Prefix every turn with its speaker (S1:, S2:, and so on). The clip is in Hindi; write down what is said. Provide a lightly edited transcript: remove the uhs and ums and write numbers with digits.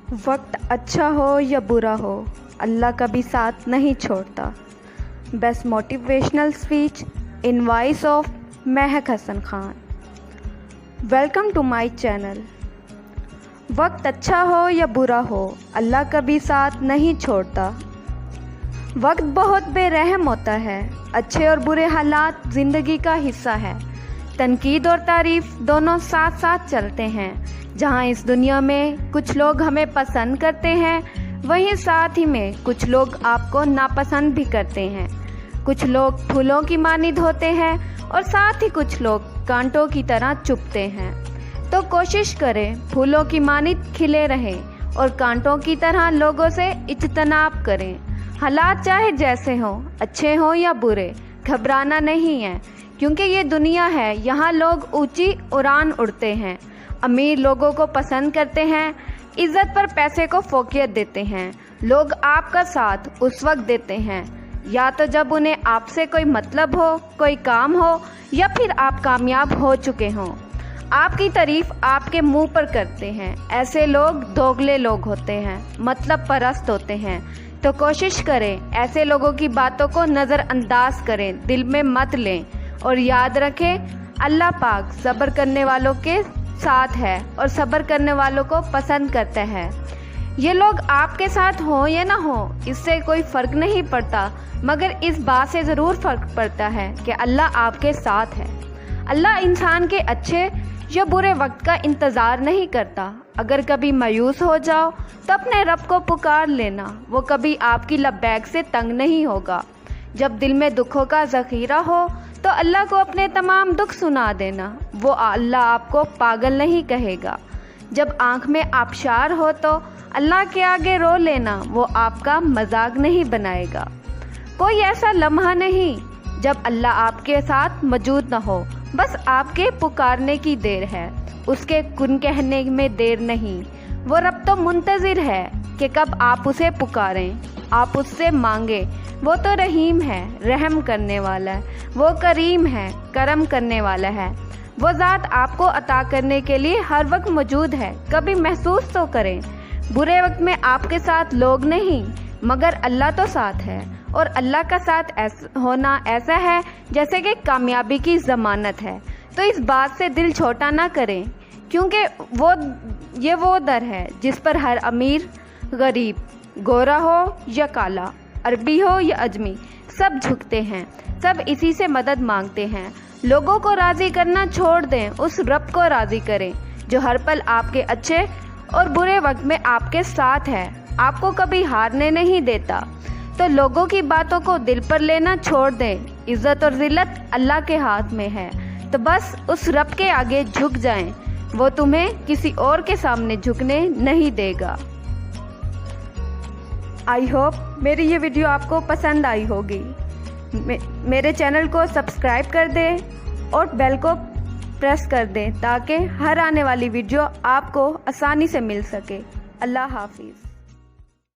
S1: वक्त अच्छा हो या बुरा हो, अल्लाह कभी साथ नहीं छोड़ता। Best motivational speech in voice of Mahak Hasan Khan. Welcome to my channel. वक्त अच्छा हो या बुरा हो, अल्लाह कभी साथ नहीं छोड़ता। वक्त बहुत बेरहम होता है। अच्छे और बुरे हालात ज़िंदगी का हिस्सा है। तनकीद और तारीफ़ दोनों साथ साथ चलते हैं। जहाँ इस दुनिया में कुछ लोग हमें पसंद करते हैं, वहीं साथ ही में कुछ लोग आपको नापसंद भी करते हैं। कुछ लोग फूलों की मानिंद होते हैं और साथ ही कुछ लोग कांटों की तरह चुभते हैं। तो कोशिश करें फूलों की मानिंद खिले रहें और कांटों की तरह लोगों से इज्तनाब करें। हालात चाहे जैसे हों, अच्छे हों या बुरे, घबराना नहीं है, क्योंकि ये दुनिया है। यहाँ लोग ऊंची उड़ान उड़ते हैं। अमीर लोगों को पसंद करते हैं, इज्जत पर पैसे को फोकियत देते हैं। लोग आपका साथ उस वक्त देते हैं या तो जब उन्हें आपसे कोई मतलब हो, कोई काम हो, या फिर आप कामयाब हो चुके हों। आपकी तारीफ आपके मुंह पर करते हैं। ऐसे लोग दोगले लोग होते हैं, मतलब परस्त होते हैं। तो कोशिश करें ऐसे लोगों की बातों को नज़रअंदाज करें, दिल में मत लें और याद रखें अल्लाह पाक सब्र करने वालों के साथ है और सब्र करने वालों को पसंद करता है। ये लोग आपके साथ हों या ना हो, इससे कोई फ़र्क नहीं पड़ता, मगर इस बात से ज़रूर फ़र्क पड़ता है कि अल्लाह आपके साथ है। अल्लाह इंसान के अच्छे या बुरे वक्त का इंतज़ार नहीं करता। अगर कभी मायूस हो जाओ तो अपने रब को पुकार लेना, वो कभी आपकी लब्बैक से तंग नहीं होगा। जब दिल में दुखों का ज़ख़ीरा हो तो अल्लाह को अपने तमाम दुख सुना देना, वो अल्लाह आपको पागल नहीं कहेगा। जब आँख में आबशार हो तो अल्लाह के आगे रो लेना, वो आपका मजाक नहीं बनाएगा। कोई ऐसा लम्हा नहीं जब अल्लाह आपके साथ मौजूद न हो, बस आपके पुकारने की देर है, उसके कुन कहने में देर नहीं। वो रब तो मुंतज़िर है कि कब आप उसे पुकारें, आप उससे मांगे। वो तो रहीम है, रहम करने वाला है। वो करीम है, करम करने वाला है। वो ज़ात आपको अता करने के लिए हर वक्त मौजूद है। कभी महसूस तो करें, बुरे वक्त में आपके साथ लोग नहीं, मगर अल्लाह तो साथ है। और अल्लाह का साथ होना ऐसा है जैसे कि कामयाबी की ज़मानत है। तो इस बात से दिल छोटा ना करें, क्योंकि ये वो दर है जिस पर हर अमीर गरीब, गोरा हो या काला, अरबी हो या अजमी, सब झुकते हैं। सब इसी से मदद मांगते हैं। लोगों को राज़ी करना छोड़ दें, उस रब को राज़ी करें जो हर पल आपके अच्छे और बुरे वक्त में आपके साथ है, आपको कभी हारने नहीं देता। तो लोगों की बातों को दिल पर लेना छोड़ दें। इज़्ज़त और ज़िल्लत अल्लाह के हाथ में है, तो बस उस रब के आगे झुक जाएं, वो तुम्हें किसी और के सामने झुकने नहीं देगा। आई होप मेरी ये वीडियो आपको पसंद आई होगी। मेरे चैनल को सब्सक्राइब कर दें और बेल को प्रेस कर दें ताकि हर आने वाली वीडियो आपको आसानी से मिल सके। अल्लाह हाफिज़।